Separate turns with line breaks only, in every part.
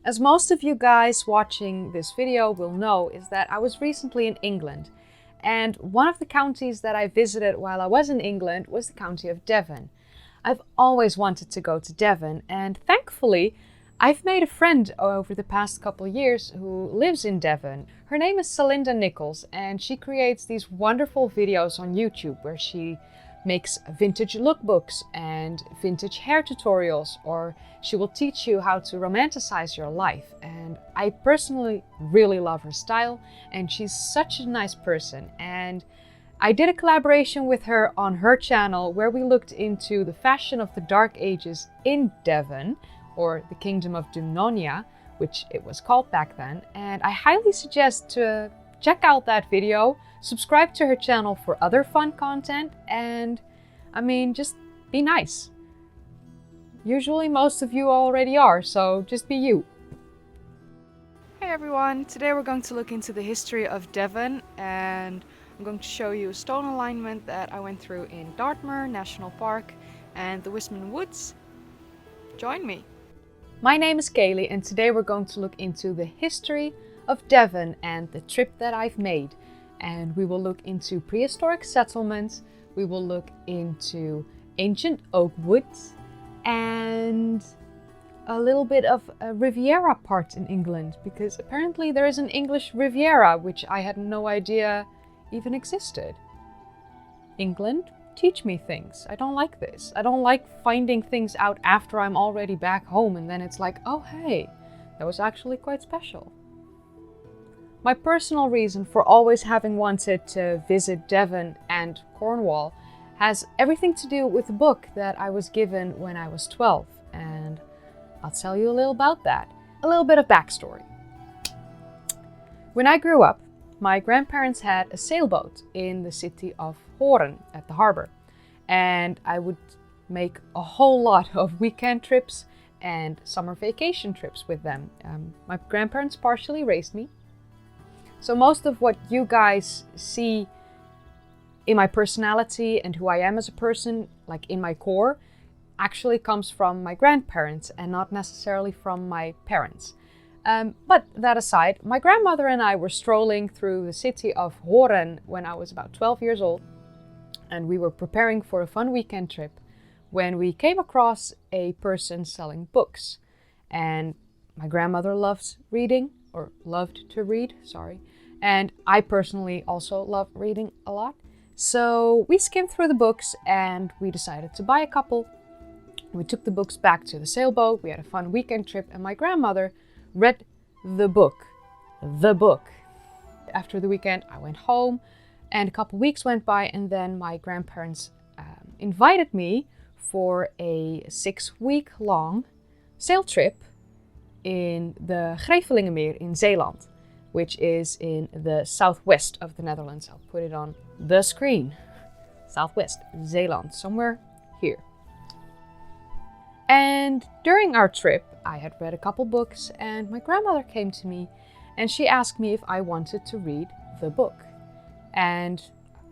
As most of you guys watching this video will know, is that I was recently in England, and one of the counties that I visited while I was in England was the county of Devon. I've always wanted to go to Devon, and thankfully I've made a friend over the past couple years who lives in Devon. Her name is Celinda Nichols, and she creates these wonderful videos on YouTube where she makes vintage lookbooks and vintage hair tutorials, or she will teach you how to romanticize your life. And I personally really love her style, and she's such a nice person. And I did a collaboration with her on her channel where we looked into the fashion of the Dark Ages in Devon, or the Kingdom of Dumnonia, which it was called back then. And I highly suggest to check out that video, subscribe to her channel for other fun content, and just be nice. Usually most of you already are, so just be you. Hey everyone, today we're going to look into the history of Devon, and I'm going to show you a stone alignment that I went through in Dartmoor National Park and the Wisman Woods. Join me. My name is Kaylee, and today we're going to look into the history of Devon and the trip that I've made. And we will look into prehistoric settlements, we will look into ancient oak woods, and a little bit of a Riviera part in England, because apparently there is an English Riviera, which I had no idea even existed. England, teach me things. I don't like this. I don't like finding things out after I'm already back home and then it's like, oh hey, that was actually quite special. My personal reason for always having wanted to visit Devon and Cornwall has everything to do with a book that I was given when I was 12, and I'll tell you a little about that. A little bit of backstory. When I grew up, my grandparents had a sailboat in the city of Hoorn at the harbor, and I would make a whole lot of weekend trips and summer vacation trips with them. My grandparents partially raised me, so most of what you guys see in my personality and who I am as a person, like in my core, actually comes from my grandparents and not necessarily from my parents. But that aside, my grandmother and I were strolling through the city of Hoorn when I was about 12 years old, and we were preparing for a fun weekend trip when we came across a person selling books. And my grandmother loved to read, and I personally also love reading a lot. So we skimmed through the books and we decided to buy a couple. We took the books back to the sailboat, we had a fun weekend trip, and my grandmother read the book. After the weekend, I went home, and a couple weeks went by, and then my grandparents invited me for a 6-week-long sail trip in the Grevelingenmeer in Zeeland, which is in the southwest of the Netherlands. I'll put it on the screen. Southwest, Zeeland, somewhere here. And during our trip, I had read a couple books, and my grandmother came to me and she asked me if I wanted to read the book. And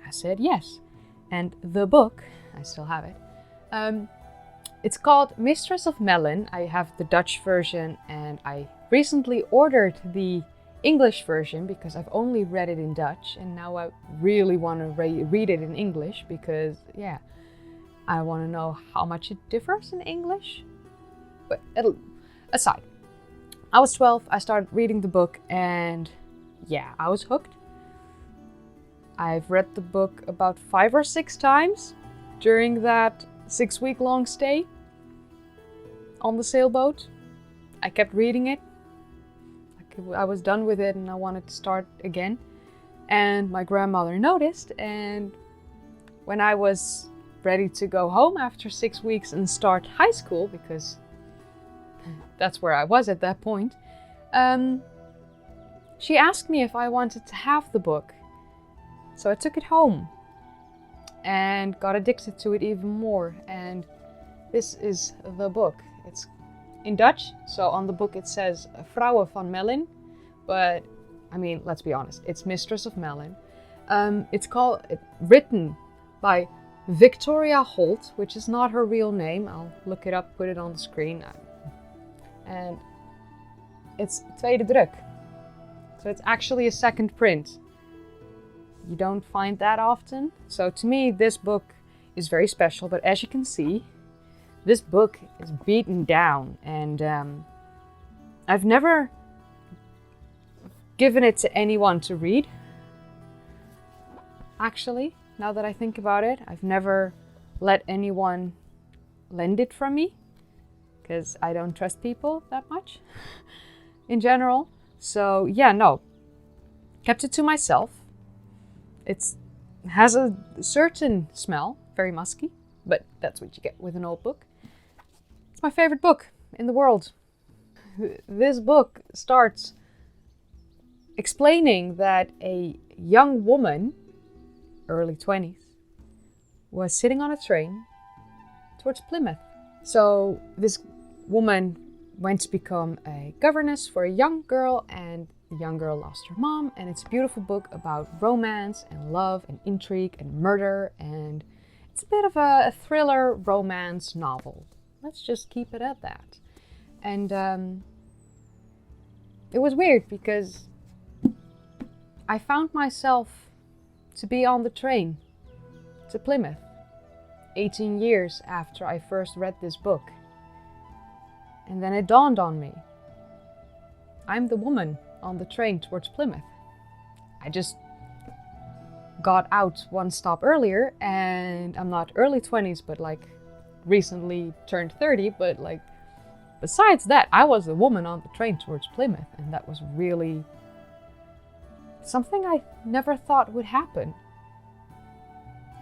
I said yes. And the book, I still have it, it's called Mistress of Mellyn. I have the Dutch version, and I recently ordered the English version because I've only read it in Dutch, and now I really want to read it in English because, yeah, I want to know how much it differs in English. But aside, I was 12, I started reading the book, and yeah, I was hooked. I've read the book about 5 or 6 times during that 6-week-long stay on the sailboat. I kept reading it. I was done with it and I wanted to start again. And my grandmother noticed, and when I was ready to go home after 6 weeks and start high school, because that's where I was at that point, she asked me if I wanted to have the book. So I took it home and got addicted to it even more, and this is the book. It's in Dutch, so on the book it says Vrouwe van Mellyn, but let's be honest, it's Mistress of Mellyn. It's written by Victoria Holt, which is not her real name. I'll look it up, put it on the screen. And it's tweede druk. So it's actually a second print. You don't find that often. So to me, this book is very special. But as you can see, this book is beaten down. And I've never given it to anyone to read. Actually, now that I think about it, I've never let anyone lend it from me, because I don't trust people that much in general. So yeah, no, kept it to myself. It has a certain smell, very musky, but that's what you get with an old book. It's my favorite book in the world. This book starts explaining that a young woman, early 20s, was sitting on a train towards Plymouth. So this woman went to become a governess for a young girl, and the young girl lost her mom. And it's a beautiful book about romance and love and intrigue and murder, and it's a bit of a thriller romance novel. Let's just keep it at that. And it was weird because I found myself to be on the train to Plymouth 18 years after I first read this book. And then it dawned on me. I'm the woman on the train towards Plymouth. I just got out one stop earlier, and I'm not early 20s, but like recently turned 30, but like besides that, I was the woman on the train towards Plymouth, and that was really something I never thought would happen.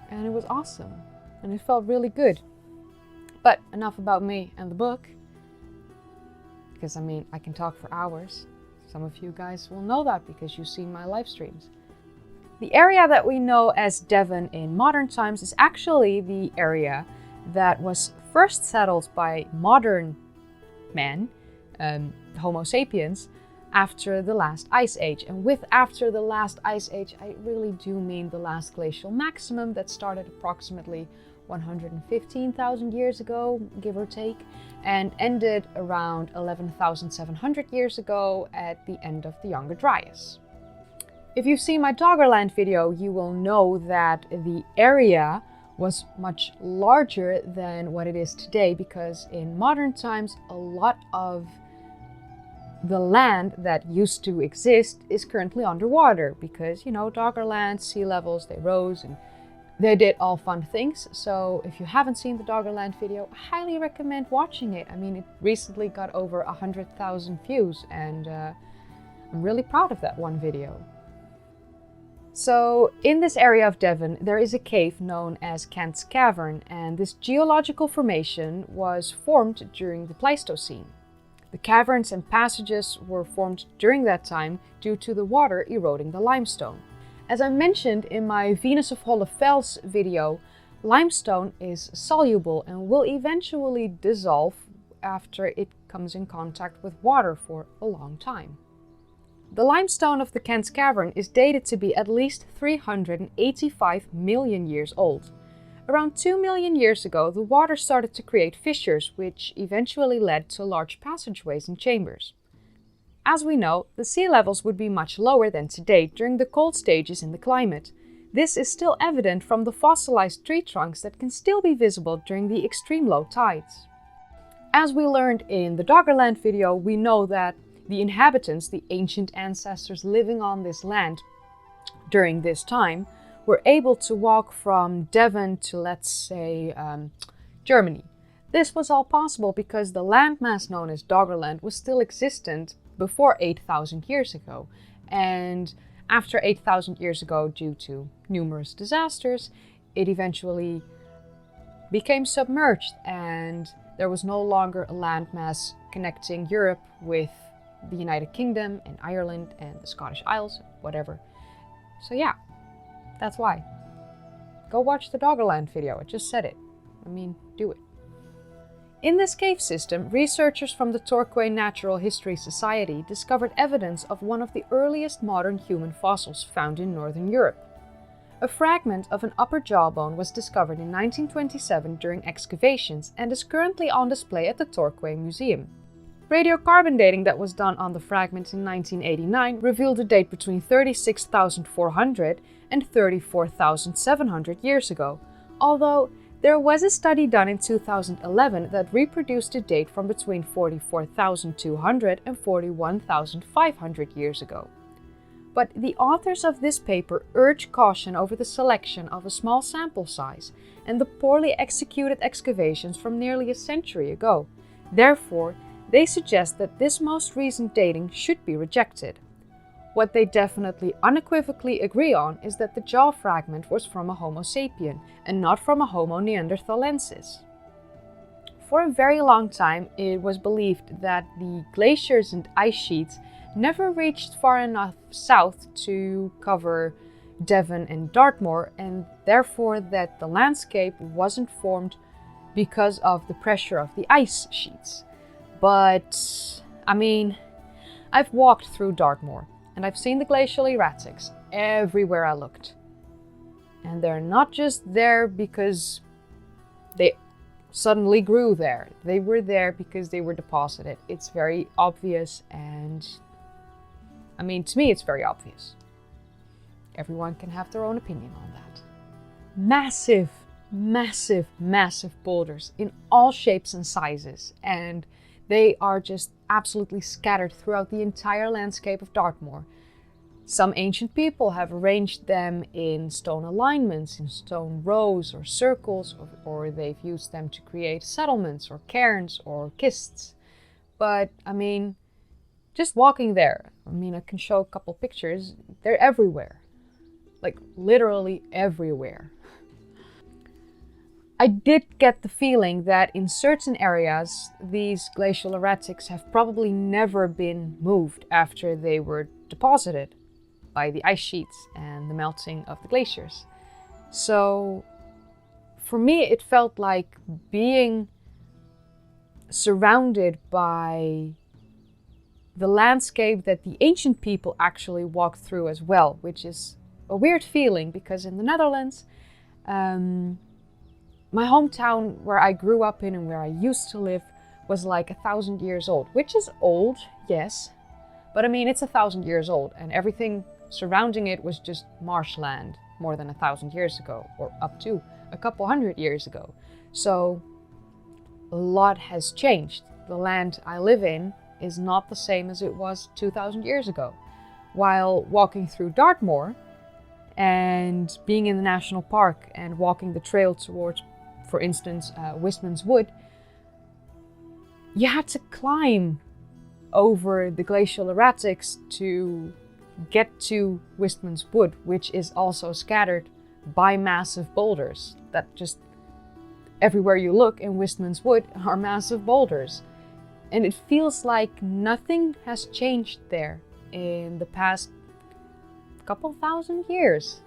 And it was awesome, and it felt really good. But enough about me and the book, because I mean, I can talk for hours. Some of you guys will know that because you've seen my live streams. The area that we know as Devon in modern times is actually the area that was first settled by modern men, Homo sapiens, after the last ice age. And with after the last ice age, I really do mean the last glacial maximum that started approximately 115,000 years ago, give or take, and ended around 11,700 years ago at the end of the Younger Dryas. If you've seen my Doggerland video, you will know that the area was much larger than what it is today, because in modern times a lot of the land that used to exist is currently underwater because, you know, Doggerland, sea levels, they rose and they did all fun things. So if you haven't seen the Doggerland video, I highly recommend watching it. I mean, it recently got over 100,000 views, and I'm really proud of that one video. So in this area of Devon, there is a cave known as Kent's Cavern, and this geological formation was formed during the Pleistocene. The caverns and passages were formed during that time due to the water eroding the limestone. As I mentioned in my Venus of Holle Fels video, limestone is soluble and will eventually dissolve after it comes in contact with water for a long time. The limestone of the Kent's Cavern is dated to be at least 385 million years old. Around 2 million years ago, the water started to create fissures, which eventually led to large passageways and chambers. As we know, the sea levels would be much lower than today during the cold stages in the climate. This is still evident from the fossilized tree trunks that can still be visible during the extreme low tides. As we learned in the Doggerland video, we know that the inhabitants, the ancient ancestors living on this land during this time, were able to walk from Devon to, let's say, Germany. This was all possible because the landmass known as Doggerland was still existent before 8,000 years ago. And after 8,000 years ago, due to numerous disasters, it eventually became submerged, and there was no longer a landmass connecting Europe with the United Kingdom and Ireland and the Scottish Isles, whatever. So yeah, that's why. Go watch the Doggerland video, I just said it. I mean, do it. In this cave system, researchers from the Torquay Natural History Society discovered evidence of one of the earliest modern human fossils found in Northern Europe. A fragment of an upper jawbone was discovered in 1927 during excavations and is currently on display at the Torquay Museum. Radiocarbon dating that was done on the fragments in 1989 revealed a date between 36,400 and 34,700 years ago, although there was a study done in 2011 that reproduced a date from between 44,200 and 41,500 years ago. But the authors of this paper urge caution over the selection of a small sample size and the poorly executed excavations from nearly a century ago. Therefore, they suggest that this most recent dating should be rejected. What they definitely unequivocally agree on is that the jaw fragment was from a Homo sapien and not from a Homo neanderthalensis. For a very long time, it was believed that the glaciers and ice sheets never reached far enough south to cover Devon and Dartmoor, and therefore that the landscape wasn't formed because of the pressure of the ice sheets. But, I mean, I've walked through Dartmoor and I've seen the glacial erratics everywhere I looked. And they're not just there because they suddenly grew there. They were there because they were deposited. It's very obvious, and I mean, to me, it's very obvious. Everyone can have their own opinion on that. Massive, massive, massive boulders in all shapes and sizes, and they are just absolutely scattered throughout the entire landscape of Dartmoor. Some ancient people have arranged them in stone alignments, in stone rows or circles, or they've used them to create settlements or cairns or kists. But, I mean, just walking there, I can show a couple pictures, they're everywhere. Like, literally everywhere. I did get the feeling that in certain areas, these glacial erratics have probably never been moved after they were deposited by the ice sheets and the melting of the glaciers. So, for me, it felt like being surrounded by the landscape that the ancient people actually walked through as well, which is a weird feeling because in the Netherlands, my hometown where I grew up in and where I used to live was like 1,000 years old, which is old, yes, but it's 1,000 years old, and everything surrounding it was just marshland more than 1,000 years ago, or up to a couple hundred years ago. So a lot has changed. The land I live in is not the same as it was 2,000 years ago. While walking through Dartmoor and being in the national park and walking the trail towards, for instance, Wistman's Wood, you had to climb over the glacial erratics to get to Wistman's Wood, which is also scattered by massive boulders that just everywhere you look in Wistman's Wood are massive boulders. And it feels like nothing has changed there in the past couple thousand years.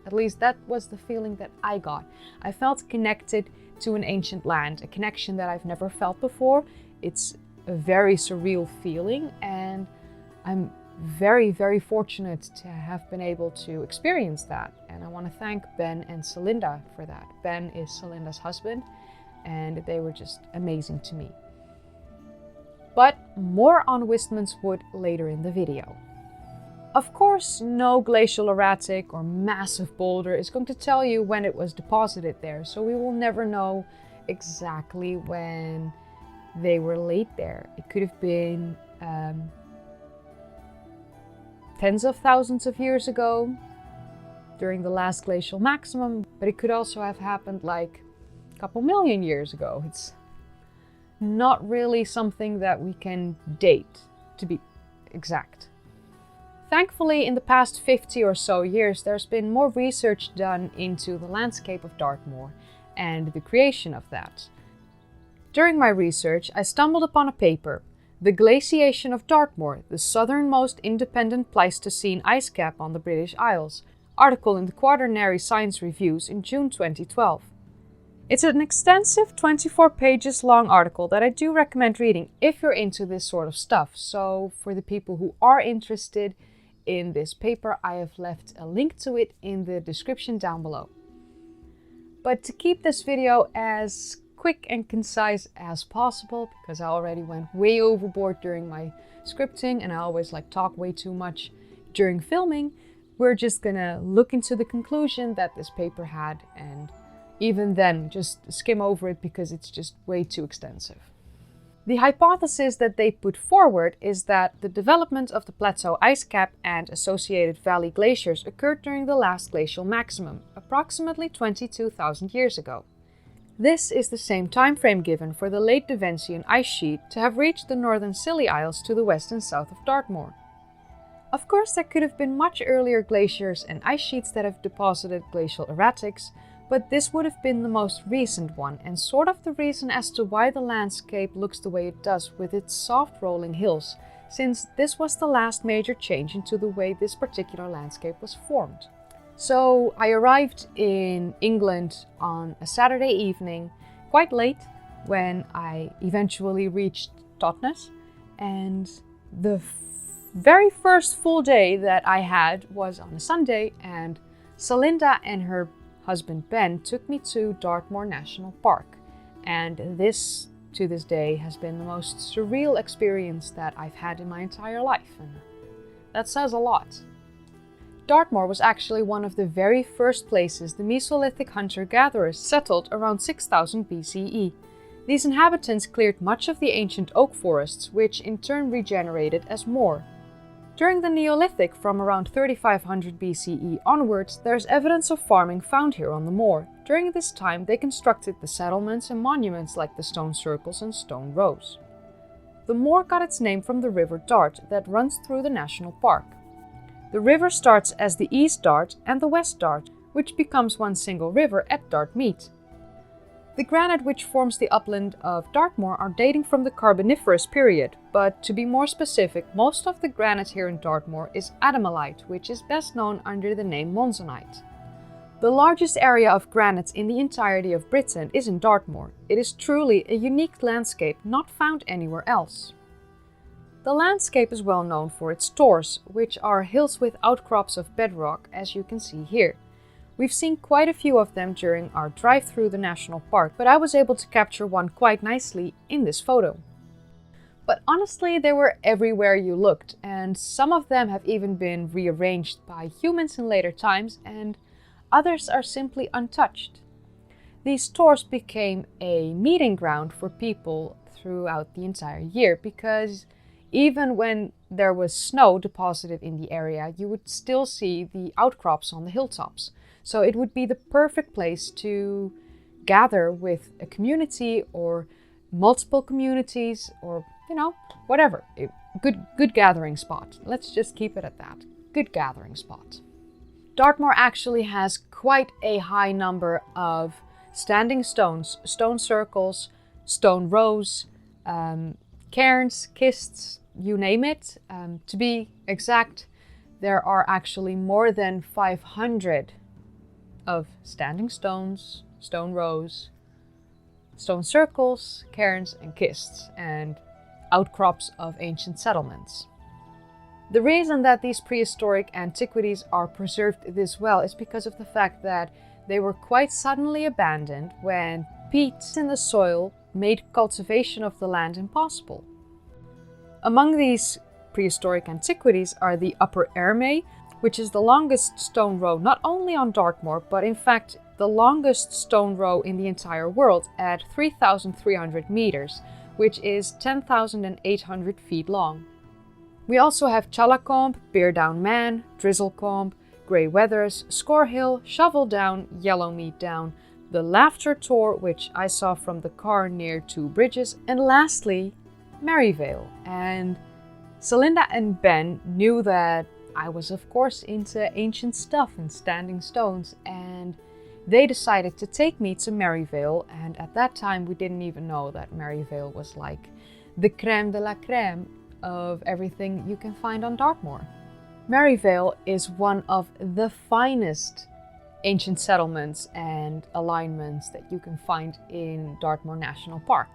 At least that was the feeling that I got. I felt connected to an ancient land, a connection that I've never felt before. It's a very surreal feeling, and I'm very, very fortunate to have been able to experience that. And I want to thank Ben and Celinda for that. Ben is Celinda's husband, and they were just amazing to me. But more on Wistman's Wood later in the video. Of course, no glacial erratic or massive boulder is going to tell you when it was deposited there, so we will never know exactly when they were laid there. It could have been tens of thousands of years ago, during the last glacial maximum, but it could also have happened like a couple million years ago. It's not really something that we can date, to be exact. Thankfully, in the past 50 or so years, there's been more research done into the landscape of Dartmoor and the creation of that. During my research, I stumbled upon a paper, The Glaciation of Dartmoor, the southernmost independent Pleistocene ice cap on the British Isles, article in the Quaternary Science Reviews in June 2012. It's an extensive 24 pages long article that I do recommend reading if you're into this sort of stuff. So for the people who are interested in this paper, I have left a link to it in the description down below. But to keep this video as quick and concise as possible because I already went way overboard during my scripting and I always talk way too much during filming. We're just gonna look into the conclusion that this paper had, and even then just skim over it because it's just way too extensive. The hypothesis that they put forward is that the development of the plateau ice cap and associated valley glaciers occurred during the last glacial maximum, approximately 22,000 years ago. This is the same time frame given for the late Devensian ice sheet to have reached the northern Scilly Isles to the west and south of Dartmoor. Of course, there could have been much earlier glaciers and ice sheets that have deposited glacial erratics, but this would have been the most recent one and sort of the reason as to why the landscape looks the way it does with its soft rolling hills, since this was the last major change into the way this particular landscape was formed. So I arrived in England on a Saturday evening, quite late, when I eventually reached Totnes, and the very first full day that I had was on a Sunday, and Celinda and her husband Ben took me to Dartmoor National Park, and this to this day has been the most surreal experience that I've had in my entire life, and that says a lot. Dartmoor was actually one of the very first places the Mesolithic hunter-gatherers settled around 6000 BCE. These inhabitants cleared much of the ancient oak forests, which in turn regenerated as moor. During the Neolithic, from around 3500 BCE onwards, there is evidence of farming found here on the moor. During this time, they constructed the settlements and monuments like the stone circles and stone rows. The moor got its name from the River Dart that runs through the national park. The river starts as the East Dart and the West Dart, which becomes one single river at Dartmead. The granite which forms the upland of Dartmoor are dating from the Carboniferous period, but to be more specific, most of the granite here in Dartmoor is adamellite, which is best known under the name monzonite. The largest area of granite in the entirety of Britain is in Dartmoor. It is truly a unique landscape not found anywhere else. The landscape is well known for its tors, which are hills with outcrops of bedrock, as you can see here. We've seen quite a few of them during our drive through the national park, but I was able to capture one quite nicely in this photo. But honestly, they were everywhere you looked, and some of them have even been rearranged by humans in later times, and others are simply untouched. These tors became a meeting ground for people throughout the entire year, because even when there was snow deposited in the area, you would still see the outcrops on the hilltops. So it would be the perfect place to gather with a community or multiple communities or, whatever. Good gathering spot. Let's just keep it at that. Good gathering spot. Dartmoor actually has quite a high number of standing stones, stone circles, stone rows, cairns, kists, you name it. To be exact, there are actually more than 500 of standing stones, stone rows, stone circles, cairns and kists, and outcrops of ancient settlements. The reason that these prehistoric antiquities are preserved this well is because of the fact that they were quite suddenly abandoned when peat in the soil made cultivation of the land impossible. Among these prehistoric antiquities are the Upper Ermey, which is the longest stone row not only on Dartmoor, but in fact the longest stone row in the entire world at 3,300 meters, which is 10,800 feet long. We also have Challacombe, Beardown Man, Drizzlecombe, Grey Weathers, Score Hill, Shovel Down, Yellowmead Down, the Laughter Tor, which I saw from the car near Two Bridges, and lastly, Maryvale. And Celinda and Ben knew that I was of course into ancient stuff and standing stones, and they decided to take me to Maryvale, and at that time we didn't even know that Maryvale was like the crème de la crème of everything you can find on Dartmoor. Maryvale is one of the finest ancient settlements and alignments that you can find in Dartmoor National Park.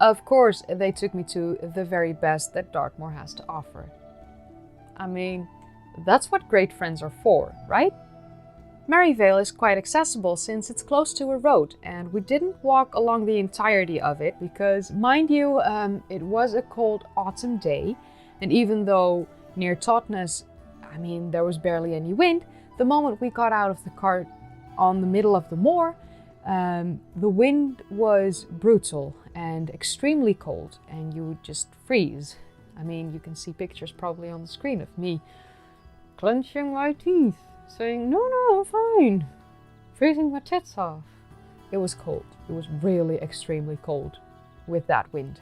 Of course, they took me to the very best that Dartmoor has to offer. I mean, that's what great friends are for, right? Maryvale is quite accessible since it's close to a road, and we didn't walk along the entirety of it because, mind you, it was a cold autumn day, and even though near Totnes, there was barely any wind, the moment we got out of the car on the middle of the moor, the wind was brutal and extremely cold, and you would just freeze. You can see pictures probably on the screen of me clenching my teeth, saying, no, I'm fine, freezing my tits off. It was cold. It was really extremely cold with that wind.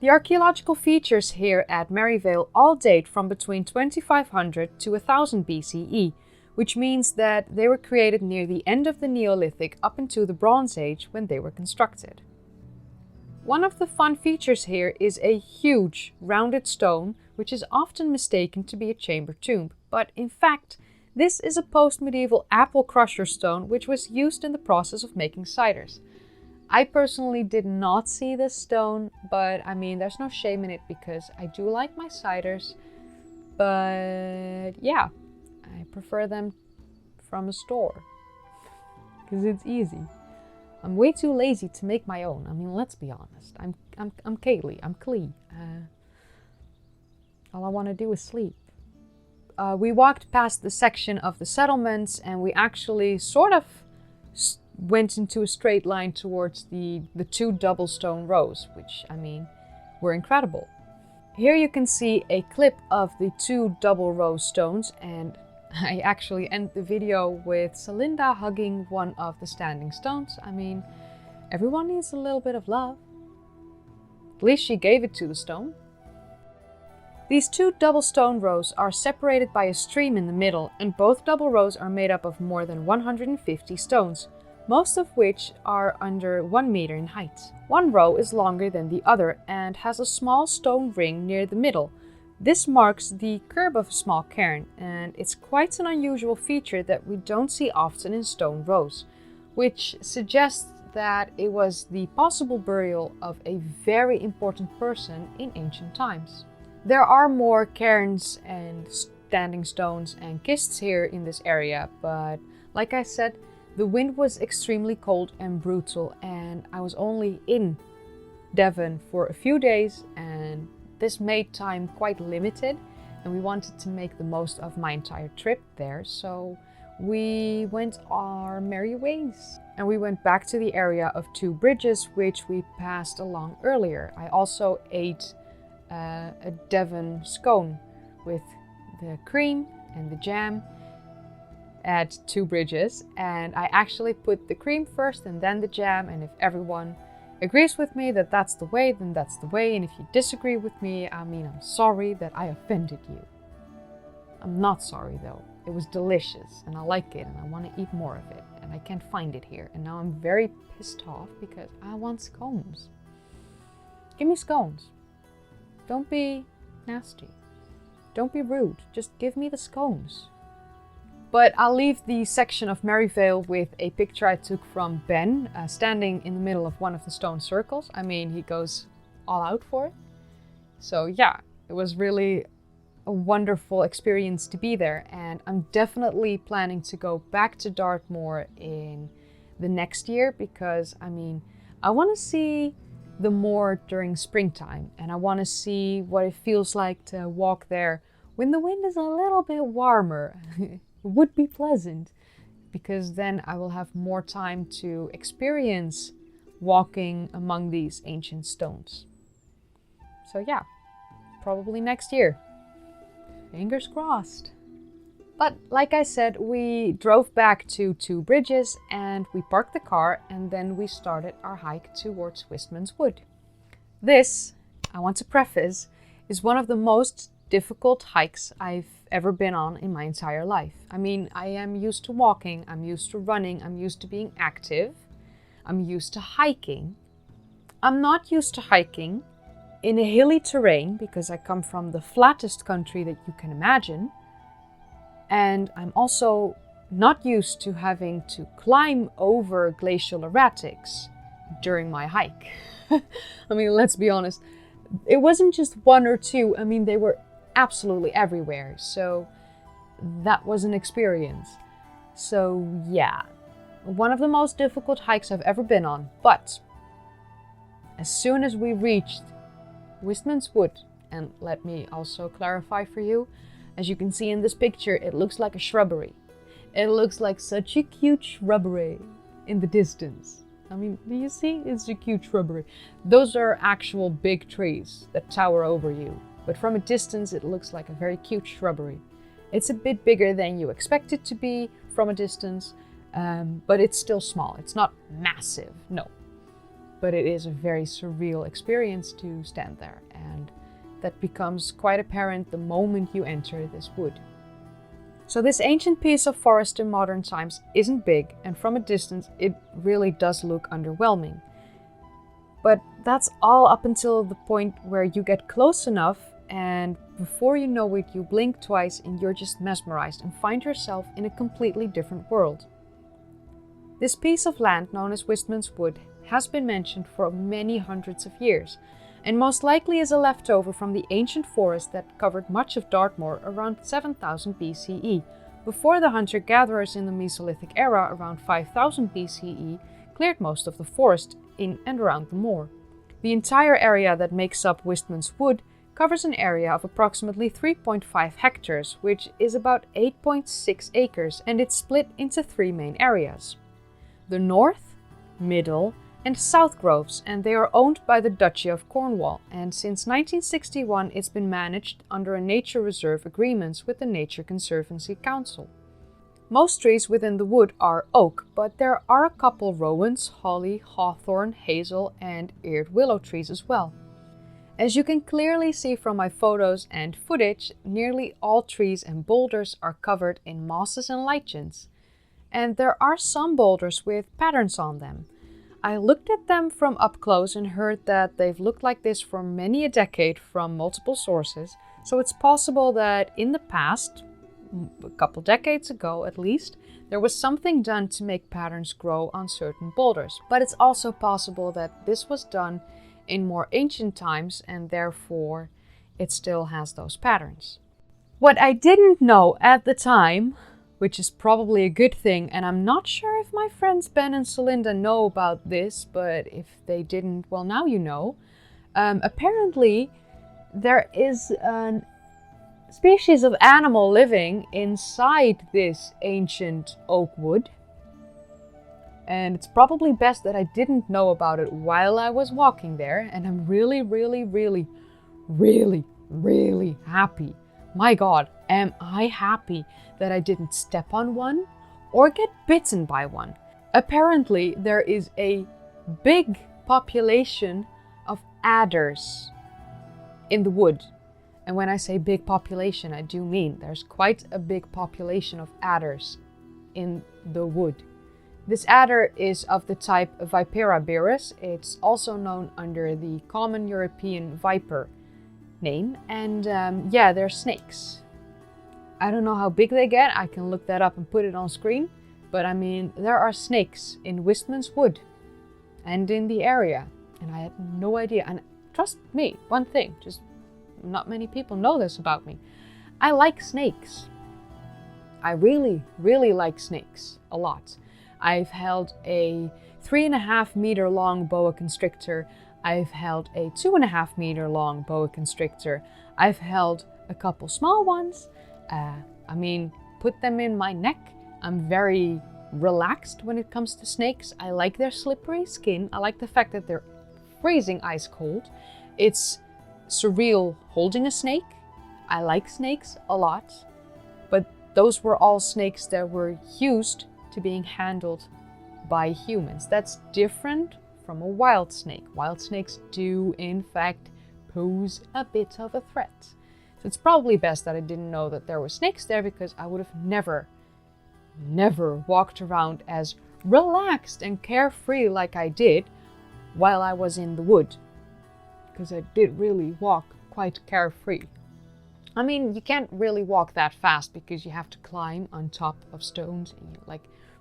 The archaeological features here at Maryvale all date from between 2500 to 1000 BCE, which means that they were created near the end of the Neolithic up into the Bronze Age when they were constructed. One of the fun features here is a huge rounded stone, which is often mistaken to be a chamber tomb, but in fact, this is a post-medieval apple crusher stone which was used in the process of making ciders. I personally did not see this stone, but there's no shame in it because I do like my ciders, but yeah, I prefer them from a store because it's easy. I'm way too lazy to make my own. Let's be honest. I'm Kaylee. I'm Klee. All I want to do is sleep. We walked past the section of the settlements, and we actually sort of went into a straight line towards the two double stone rows, which were incredible. Here you can see a clip of the two double row stones, and I actually end the video with Celinda hugging one of the standing stones. Everyone needs a little bit of love. At least she gave it to the stone. These two double stone rows are separated by a stream in the middle, and both double rows are made up of more than 150 stones, most of which are under 1 meter in height. One row is longer than the other and has a small stone ring near the middle. This marks the curb of a small cairn, and it's quite an unusual feature that we don't see often in stone rows, which suggests that it was the possible burial of a very important person in ancient times. There are more cairns and standing stones and kists here in this area, but like I said, the wind was extremely cold and brutal, and I was only in Devon for a few days, and this made time quite limited, and we wanted to make the most of my entire trip there, so we went our merry ways. And we went back to the area of Two Bridges, which we passed along earlier. I also ate a Devon scone with the cream and the jam at Two Bridges, and I actually put the cream first and then the jam, and if everyone agrees with me that that's the way, then that's the way, and if you disagree with me, I'm sorry that I offended you. I'm not sorry though. It was delicious and I like it and I want to eat more of it, and I can't find it here, and now I'm very pissed off because I want scones. Give me scones. Don't be nasty. Don't be rude. Just give me the scones. But I'll leave the section of Maryvale with a picture I took from Ben, standing in the middle of one of the stone circles. He goes all out for it. So yeah, it was really a wonderful experience to be there, and I'm definitely planning to go back to Dartmoor in the next year because I want to see the moor during springtime, and I want to see what it feels like to walk there when the wind is a little bit warmer. Would be pleasant, because then I will have more time to experience walking among these ancient stones. So yeah, probably next year. Fingers crossed. But like I said, we drove back to Two Bridges and we parked the car, and then we started our hike towards Wistman's Wood. This, I want to preface, is one of the most difficult hikes I've ever been on in my entire life. I am used to walking, I'm used to running, I'm used to being active, I'm used to hiking. I'm not used to hiking in a hilly terrain because I come from the flattest country that you can imagine. And I'm also not used to having to climb over glacial erratics during my hike. Let's be honest, it wasn't just one or two, they were absolutely everywhere, so that was an experience. So yeah, one of the most difficult hikes I've ever been on, but as soon as we reached Wistman's Wood, and let me also clarify for you, as you can see in this picture, it looks like a shrubbery. It looks like such a cute shrubbery in the distance. I mean, do you see? It's a cute shrubbery. Those are actual big trees that tower over you, but from a distance it looks like a very cute shrubbery. It's a bit bigger than you expect it to be from a distance, but it's still small. It's not massive, no. But it is a very surreal experience to stand there, and that becomes quite apparent the moment you enter this wood. So this ancient piece of forest in modern times isn't big, and from a distance it really does look underwhelming. But that's all up until the point where you get close enough, and before you know it, you blink twice and you're just mesmerized and find yourself in a completely different world. This piece of land, known as Wistman's Wood, has been mentioned for many hundreds of years, and most likely is a leftover from the ancient forest that covered much of Dartmoor around 7000 BCE, before the hunter-gatherers in the Mesolithic era around 5000 BCE cleared most of the forest in and around the moor. The entire area that makes up Wistman's Wood covers an area of approximately 3.5 hectares, which is about 8.6 acres, and it's split into three main areas: the North, Middle, and South Groves, and they are owned by the Duchy of Cornwall, and since 1961 it's been managed under a nature reserve agreements with the Nature Conservancy Council. Most trees within the wood are oak, but there are a couple rowans, holly, hawthorn, hazel, and eared willow trees as well. As you can clearly see from my photos and footage, nearly all trees and boulders are covered in mosses and lichens, and there are some boulders with patterns on them. I looked at them from up close and heard that they've looked like this for many a decade from multiple sources, so it's possible that in the past, a couple decades ago at least, there was something done to make patterns grow on certain boulders. But it's also possible that this was done in more ancient times and therefore it still has those patterns. What I didn't know at the time, which is probably a good thing, and I'm not sure if my friends Ben and Celinda know about this, but if they didn't, well, now you know. Apparently, there is a species of animal living inside this ancient oak wood, and it's probably best that I didn't know about it while I was walking there, and I'm really, really, really, really, really happy. My God, am I happy that I didn't step on one or get bitten by one. Apparently, there is a big population of adders in the wood. And when I say big population, I do mean there's quite a big population of adders in the wood. This adder is of the type Vipera berus. It's also known under the common European viper name, and yeah, they're snakes. I don't know how big they get. I can look that up and put it on screen, but I mean, there are snakes in Wistman's Wood and in the area, and I had no idea. And trust me, one thing, just not many people know this about me. I like snakes. I really, really like snakes a lot. I've held a 3.5 meter long boa constrictor. I've held a 2.5 meter long boa constrictor. I've held a couple small ones. I mean, put them in my neck. I'm very relaxed when it comes to snakes. I like their slippery skin. I like the fact that they're freezing ice cold. It's surreal holding a snake. I like snakes a lot, but those were all snakes that were used to being handled by humans. That's different from a wild snake. Wild snakes do, in fact, pose a bit of a threat. So it's probably best that I didn't know that there were snakes there, because I would have never walked around as relaxed and carefree like I did while I was in the wood. Because I did really walk quite carefree. I mean, you can't really walk that fast because you have to climb on top of stones and you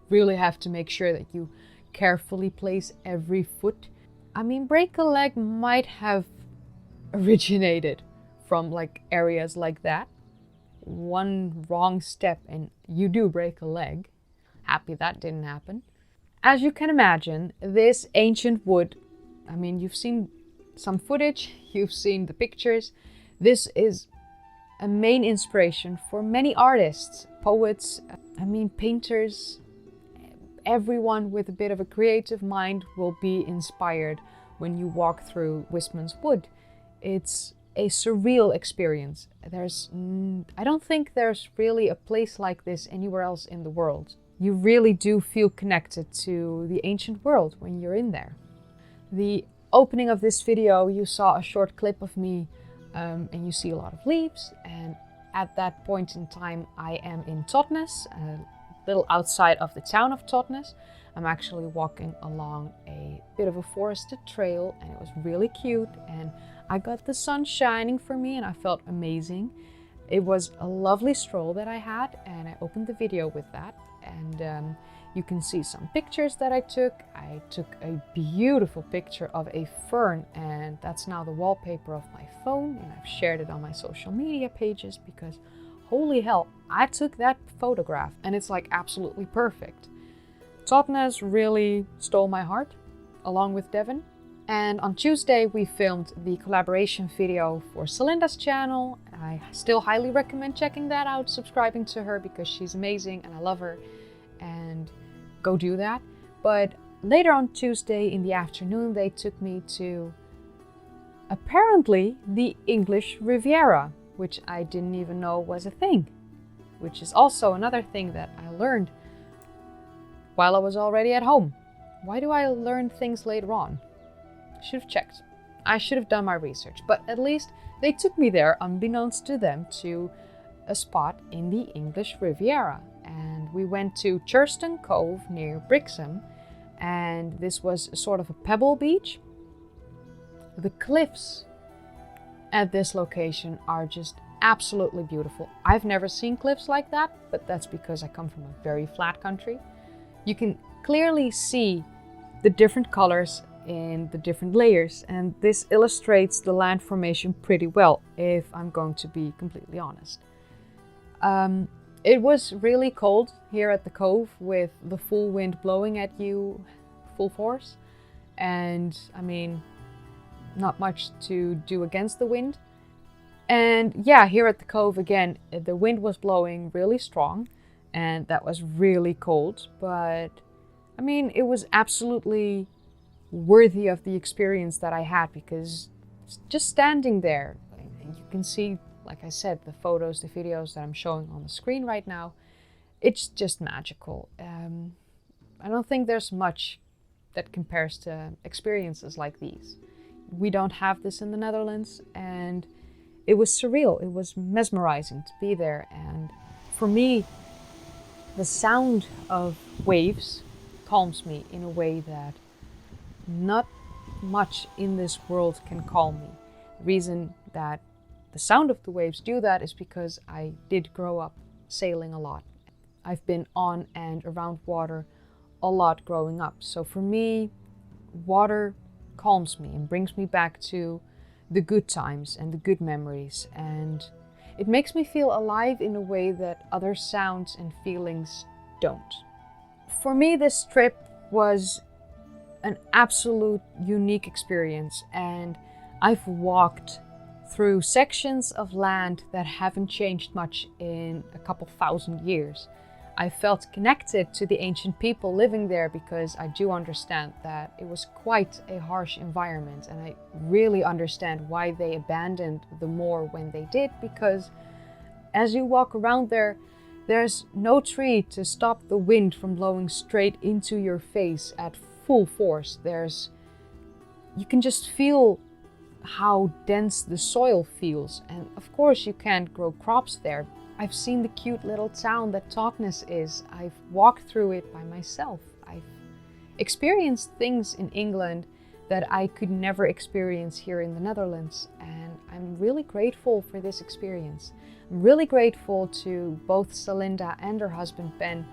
really have to make sure that you carefully place every foot. I mean, break a leg might have originated from areas like that. One wrong step and you do break a leg. happy that didn't happen. As you can imagine, this ancient wood, I mean, you've seen some footage, you've seen the pictures. This is a main inspiration for many artists, poets, painters. Everyone with a bit of a creative mind will be inspired when you walk through Wistman's Wood. It's a surreal experience. I don't think there's really a place like this anywhere else in the world. You really do feel connected to the ancient world when you're in there. The opening of this video, you saw a short clip of me and you see a lot of leaves. And at that point in time, I am in Totnes, a little outside of the town of Totnes. I'm actually walking along a bit of a forested trail, and it was really cute. And I got the sun shining for me and I felt amazing. It was a lovely stroll that I had, and I opened the video with that. And you can see some pictures that I took. I took a beautiful picture of a fern, and that's now the wallpaper of my phone, and I've shared it on my social media pages because holy hell, I took that photograph and it's like absolutely perfect. Totnes really stole my heart, along with Devon. And on Tuesday we filmed the collaboration video for Celinda's channel. I still highly recommend checking that out, subscribing to her because she's amazing and I love her, and go do that. But later on Tuesday in the afternoon they took me to apparently the English Riviera, which I didn't even know was a thing, which is also another thing that I learned while I was already at home. Why do I learn things later on? Should have checked. I should have done my research, but at least they took me there, unbeknownst to them, to a spot in the English Riviera. And we went to Churston Cove near Brixham, and this was sort of a pebble beach. The cliffs at this location are just absolutely beautiful. I've never seen cliffs like that, but that's because I come from a very flat country. You can clearly see the different colors in the different layers, and this illustrates the land formation pretty well, if I'm going to be completely honest. It was really cold here at the cove with the full wind blowing at you full force, and I mean, not much to do against the wind. And yeah, here at the cove again, the wind was blowing really strong and that was really cold, but I mean, it was absolutely worthy of the experience that I had, because just standing there, and you can see, like I said, the photos, the videos that I'm showing on the screen right now, it's just magical. I don't think there's much that compares to experiences like these. We don't have this in the Netherlands, and it was surreal. It was mesmerizing to be there. And for me, the sound of waves calms me in a way that not much in this world can calm me. The reason that the sound of the waves do that is because I did grow up sailing a lot. I've been on and around water a lot growing up. So for me, water calms me and brings me back to the good times and the good memories. And it makes me feel alive in a way that other sounds and feelings don't. For me, this trip was an absolute unique experience, and I've walked through sections of land that haven't changed much in a couple thousand years. I felt connected to the ancient people living there because I do understand that it was quite a harsh environment, and I really understand why they abandoned the moor when they did, because as you walk around there, there's no tree to stop the wind from blowing straight into your face at full force. You can just feel how dense the soil feels, and of course you can't grow crops there. I've seen the cute little town that Totnes is. I've walked through it by myself. I've experienced things in England that I could never experience here in the Netherlands, and I'm really grateful for this experience. I'm really grateful to both Celinda and her husband Ben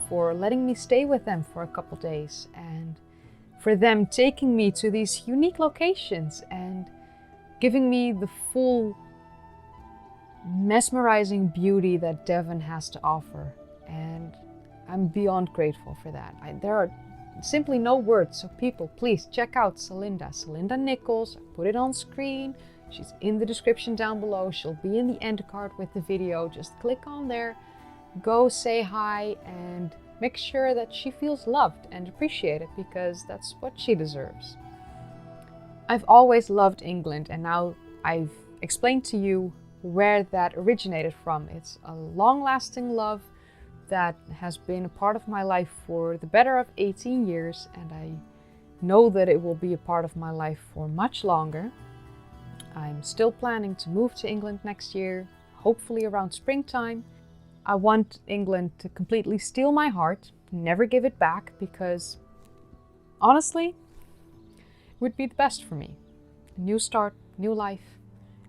for letting me stay with them for a couple days, and for them taking me to these unique locations and giving me the full mesmerizing beauty that Devon has to offer. And I'm beyond grateful for that. There are simply no words, so people, please check out Celinda Nichols. I put it on screen. She's in the description down below. She'll be in the end card with the video. Just click on there, go say hi, and make sure that she feels loved and appreciated, because that's what she deserves. I've always loved England, and now I've explained to you where that originated from. It's a long-lasting love that has been a part of my life for the better of 18 years, and I know that it will be a part of my life for much longer. I'm still planning to move to England next year, hopefully around springtime. I want England to completely steal my heart, never give it back, because honestly, it would be the best for me. A new start, new life,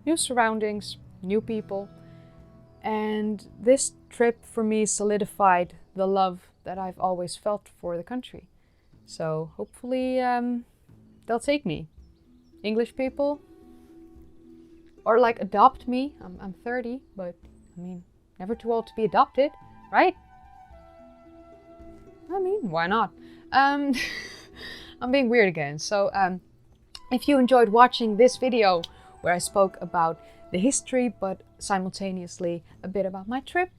new surroundings, new people. And this trip for me solidified the love that I've always felt for the country. So hopefully they'll take me. English people, or like adopt me. I'm 30, but I mean, never too old to be adopted, right? I mean, why not? I'm being weird again. So if you enjoyed watching this video where I spoke about the history, but simultaneously a bit about my trip,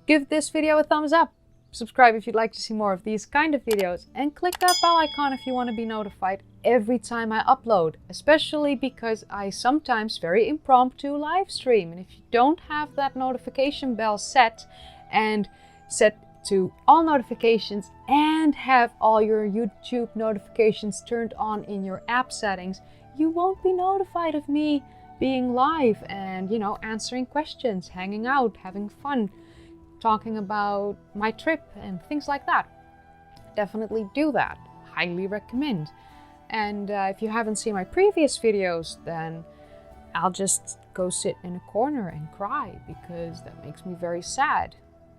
give this video a thumbs up. Subscribe if you'd like to see more of these kind of videos, and click that bell icon if you want to be notified every time I upload, especially because I sometimes very impromptu live stream. And if you don't have that notification bell set and set to all notifications and have all your YouTube notifications turned on in your app settings, you won't be notified of me being live and, you know, answering questions, hanging out, having fun, talking about my trip and things like that. Definitely do that. Highly recommend. And if you haven't seen my previous videos, then I'll just go sit in a corner and cry, because that makes me very sad.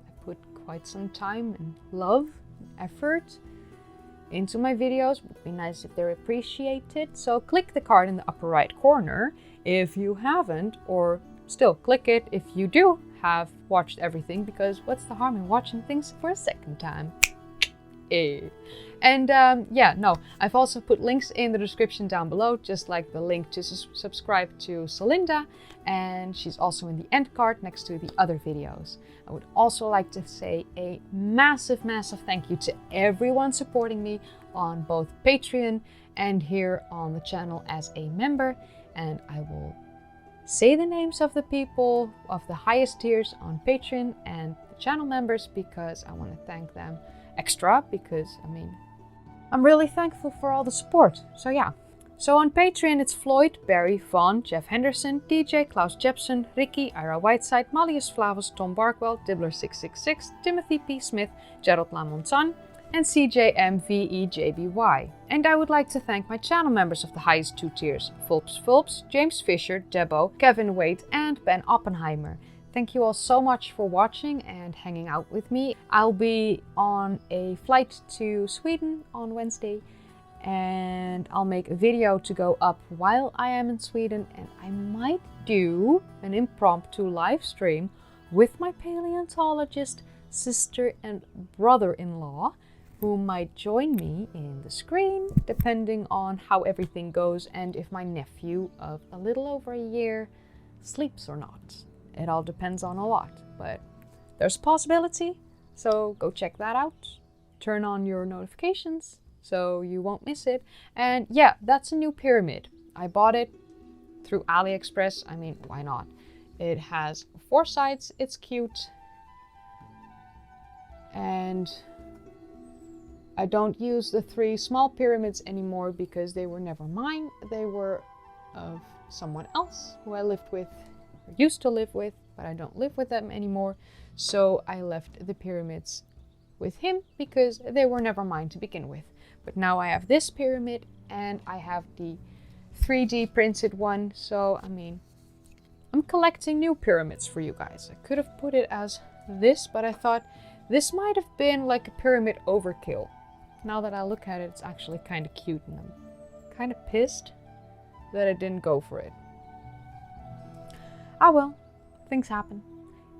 I put quite some time and love and effort into my videos. It would be nice if they're appreciated. So click the card in the upper right corner if you haven't, or still click it if you do have watched everything, because what's the harm in watching things for a second time? And yeah, no, I've also put links in the description down below, just like the link to subscribe to Celinda, and she's also in the end card next to the other videos. I would also like to say a massive thank you to everyone supporting me on both Patreon and here on the channel as a member, and I will say the names of the people of the highest tiers on Patreon and the channel members, because I want to thank them extra, because I mean, I'm really thankful for all the support. So yeah. So on Patreon it's Floyd, Barry, Vaughn, Jeff Henderson, DJ, Klaus Jepson, Ricky, Ira Whiteside, Malleus Flavus, Tom Barkwell, Dibbler666, Timothy P. Smith, Gerald Lamontan, and CJMVEJBY. And I would like to thank my channel members of the highest two tiers: Fulps, James Fisher, Debo, Kevin Wade, and Ben Oppenheimer. Thank you all so much for watching and hanging out with me. I'll be on a flight to Sweden on Wednesday, and I'll make a video to go up while I am in Sweden, and I might do an impromptu live stream with my paleontologist sister and brother-in-law, who might join me in the screen, depending on how everything goes and if my nephew of a little over a year sleeps or not. It all depends on a lot, but there's a possibility, so go check that out. Turn on your notifications so you won't miss it. And yeah, that's a new pyramid. I bought it through AliExpress. I mean, why not? It has 4 sides, it's cute, and I don't use the 3 small pyramids anymore because they were never mine. They were of someone else who I lived with, or used to live with, but I don't live with them anymore. So I left the pyramids with him because they were never mine to begin with. But now I have this pyramid and I have the 3D printed one. So, I mean, I'm collecting new pyramids for you guys. I could have put it as this, but I thought this might have been like a pyramid overkill. Now that I look at it, it's actually kind of cute, and I'm kind of pissed that I didn't go for it. Ah well, things happen.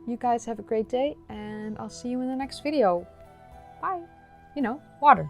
You guys have a great day, and I'll see you in the next video. by, you know, water.